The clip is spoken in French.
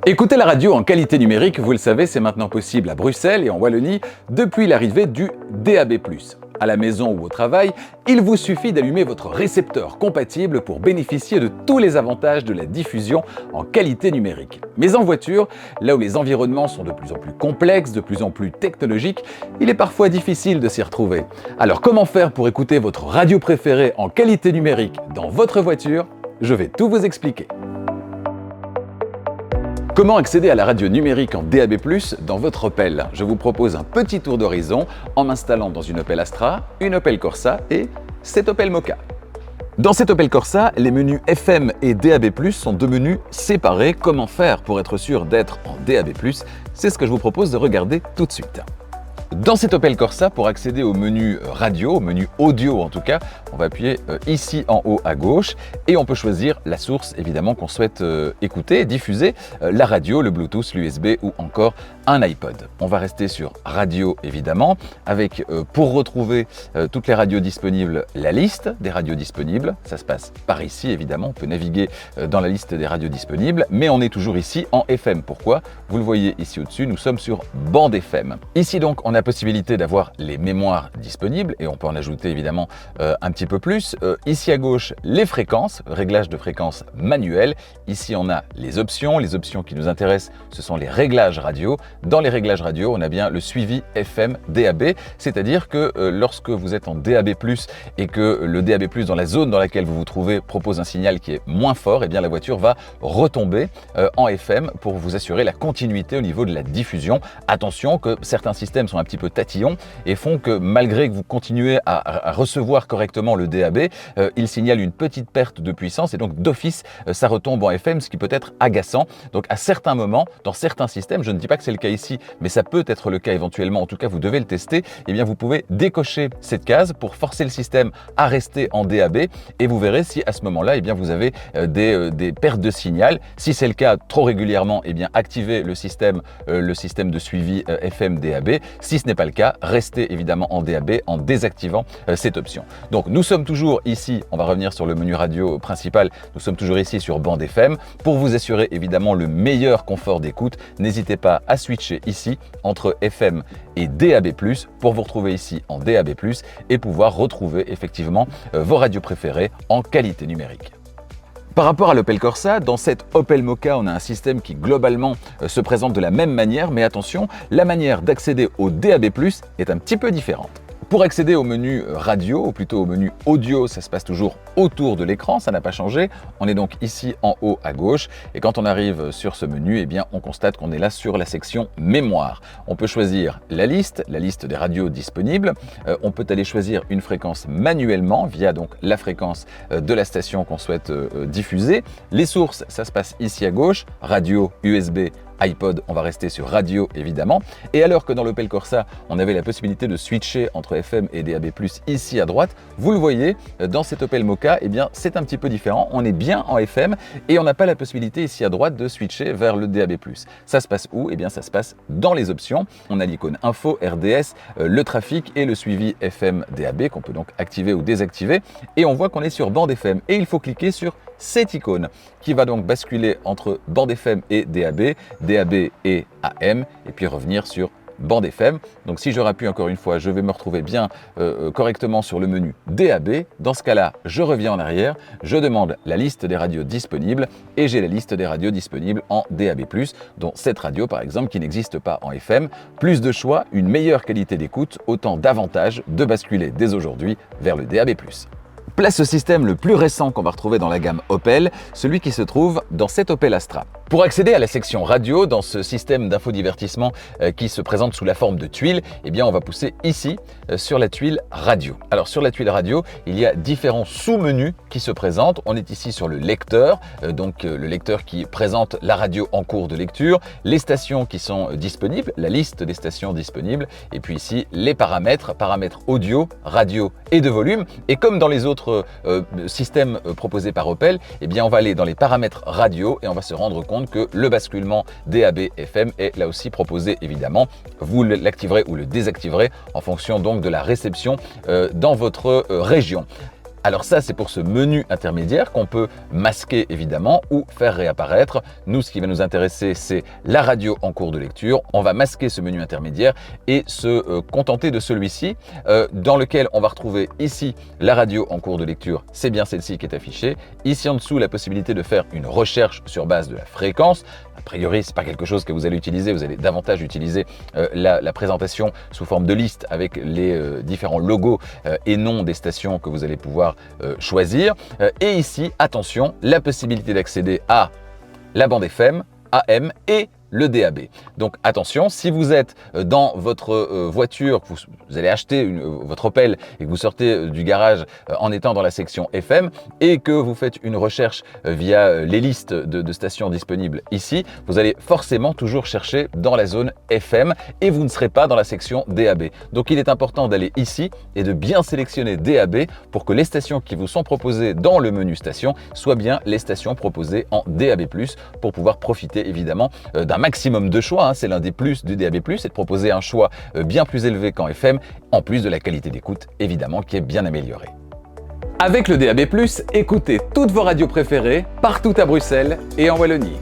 Écouter la radio en qualité numérique, vous le savez, c'est maintenant possible à Bruxelles et en Wallonie depuis l'arrivée du DAB+. À la maison ou au travail, il vous suffit d'allumer votre récepteur compatible pour bénéficier de tous les avantages de la diffusion en qualité numérique. Mais en voiture, là où les environnements sont de plus en plus complexes, de plus en plus technologiques, il est parfois difficile de s'y retrouver. Alors comment faire pour écouter votre radio préférée en qualité numérique dans votre voiture? Je vais tout vous expliquer. Comment accéder à la radio numérique en DAB+, dans votre Opel? Je vous propose un petit tour d'horizon en m'installant dans une Opel Astra, une Opel Corsa et cette Opel Mokka. Dans cette Opel Corsa, les menus FM et DAB+, sont deux menus séparés. Comment faire pour être sûr d'être en DAB+? C'est ce que je vous propose de regarder tout de suite. Dans cette Opel Corsa, pour accéder au menu radio, au menu audio en tout cas, on va appuyer ici en haut à gauche et on peut choisir la source évidemment qu'on souhaite écouter, diffuser, la radio, le Bluetooth, l'USB ou encore un iPod. On va rester sur radio évidemment avec pour retrouver toutes les radios disponibles, la liste des radios disponibles. Ça se passe par ici évidemment, on peut naviguer dans la liste des radios disponibles, mais on est toujours ici en FM. Pourquoi? Vous le voyez ici au-dessus, nous sommes sur bande FM. Ici donc on a possibilité d'avoir les mémoires disponibles et on peut en ajouter évidemment un petit peu plus. Ici à gauche, les fréquences, réglage de fréquences manuel. Ici on a les options qui nous intéressent, ce sont les réglages radio. Dans les réglages radio, on a bien le suivi FM DAB, c'est-à-dire que lorsque vous êtes en DAB+, et que le DAB+, dans la zone dans laquelle vous vous trouvez, propose un signal qui est moins fort, et bien la voiture va retomber en FM pour vous assurer la continuité au niveau de la diffusion. Attention que certains systèmes sont un petit peu tatillons et font que malgré que vous continuez à recevoir correctement le DAB, il signale une petite perte de puissance et donc d'office ça retombe en FM, ce qui peut être agaçant. Donc à certains moments, dans certains systèmes, je ne dis pas que c'est le cas ici, mais ça peut être le cas éventuellement, en tout cas vous devez le tester, et bien vous pouvez décocher cette case pour forcer le système à rester en DAB et vous verrez si à ce moment-là et bien vous avez des pertes de signal. Si c'est le cas trop régulièrement, et bien activez le système de suivi FM DAB. Si ce n'est pas le cas, restez évidemment en DAB en désactivant cette option. Donc nous sommes toujours ici, on va revenir sur le menu radio principal, nous sommes toujours ici sur bande FM. Pour vous assurer évidemment le meilleur confort d'écoute, n'hésitez pas à switcher ici entre FM et DAB+, pour vous retrouver ici en DAB+, et pouvoir retrouver effectivement vos radios préférées en qualité numérique. Par rapport à l'Opel Corsa, dans cette Opel Mokka, on a un système qui globalement se présente de la même manière, mais attention, la manière d'accéder au DAB+, est un petit peu différente. Pour accéder au menu radio, ou plutôt au menu audio, ça se passe toujours autour de l'écran, ça n'a pas changé. On est donc ici en haut à gauche et quand on arrive sur ce menu, eh bien, on constate qu'on est là sur la section mémoire. On peut choisir la liste des radios disponibles. On peut aller choisir une fréquence manuellement via donc la fréquence de la station qu'on souhaite diffuser. Les sources, ça se passe ici à gauche, radio, USB, iPod, on va rester sur radio évidemment. Et alors que dans l'Opel Corsa, on avait la possibilité de switcher entre FM et DAB+, ici à droite, vous le voyez, dans cette Opel Mokka, eh bien c'est un petit peu différent. On est bien en FM et on n'a pas la possibilité ici à droite de switcher vers le DAB+. Ça se passe où? Eh bien ça se passe dans les options. On a l'icône info, RDS, le trafic et le suivi FM DAB qu'on peut donc activer ou désactiver. Et on voit qu'on est sur bande FM et il faut cliquer sur cette icône qui va donc basculer entre bande FM et DAB, DAB et AM, et puis revenir sur bande FM. Donc si je rappuie encore une fois, je vais me retrouver bien correctement sur le menu DAB. Dans ce cas-là, je reviens en arrière, je demande la liste des radios disponibles et j'ai la liste des radios disponibles en DAB+, dont cette radio par exemple qui n'existe pas en FM. Plus de choix, une meilleure qualité d'écoute, autant d'avantages de basculer dès aujourd'hui vers le DAB+. Place au système le plus récent qu'on va retrouver dans la gamme Opel, celui qui se trouve dans cette Opel Astra. Pour accéder à la section radio, dans ce système d'infodivertissement qui se présente sous la forme de tuiles, eh bien on va pousser ici sur la tuile radio. Alors sur la tuile radio, il y a différents sous-menus qui se présentent. On est ici sur le lecteur, donc le lecteur qui présente la radio en cours de lecture, les stations qui sont disponibles, la liste des stations disponibles, et puis ici les paramètres audio, radio et de volume. Et comme dans les autres systèmes proposés par Opel, eh bien on va aller dans les paramètres radio et on va se rendre compte compte que le basculement DAB/FM est là aussi proposé évidemment. Vous l'activerez ou le désactiverez en fonction donc de la réception dans votre région. Alors ça, c'est pour ce menu intermédiaire qu'on peut masquer évidemment ou faire réapparaître. Nous, ce qui va nous intéresser, c'est la radio en cours de lecture. On va masquer ce menu intermédiaire et se contenter de celui-ci dans lequel on va retrouver ici la radio en cours de lecture. C'est bien celle-ci qui est affichée. Ici en dessous, la possibilité de faire une recherche sur base de la fréquence. A priori, c'est pas quelque chose que vous allez utiliser. Vous allez davantage utiliser la présentation sous forme de liste avec les différents logos et noms des stations que vous allez pouvoir choisir. Et ici, attention, la possibilité d'accéder à la bande FM, AM et le DAB. Donc attention, si vous êtes dans votre voiture, vous allez acheter votre Opel et que vous sortez du garage en étant dans la section FM et que vous faites une recherche via les listes de stations disponibles ici, vous allez forcément toujours chercher dans la zone FM et vous ne serez pas dans la section DAB. Donc il est important d'aller ici et de bien sélectionner DAB pour que les stations qui vous sont proposées dans le menu station soient bien les stations proposées en DAB+, pour pouvoir profiter évidemment d'un maximum de choix. C'est l'un des plus du DAB+, c'est de proposer un choix bien plus élevé qu'en FM, en plus de la qualité d'écoute évidemment qui est bien améliorée. Avec le DAB+, écoutez toutes vos radios préférées partout à Bruxelles et en Wallonie.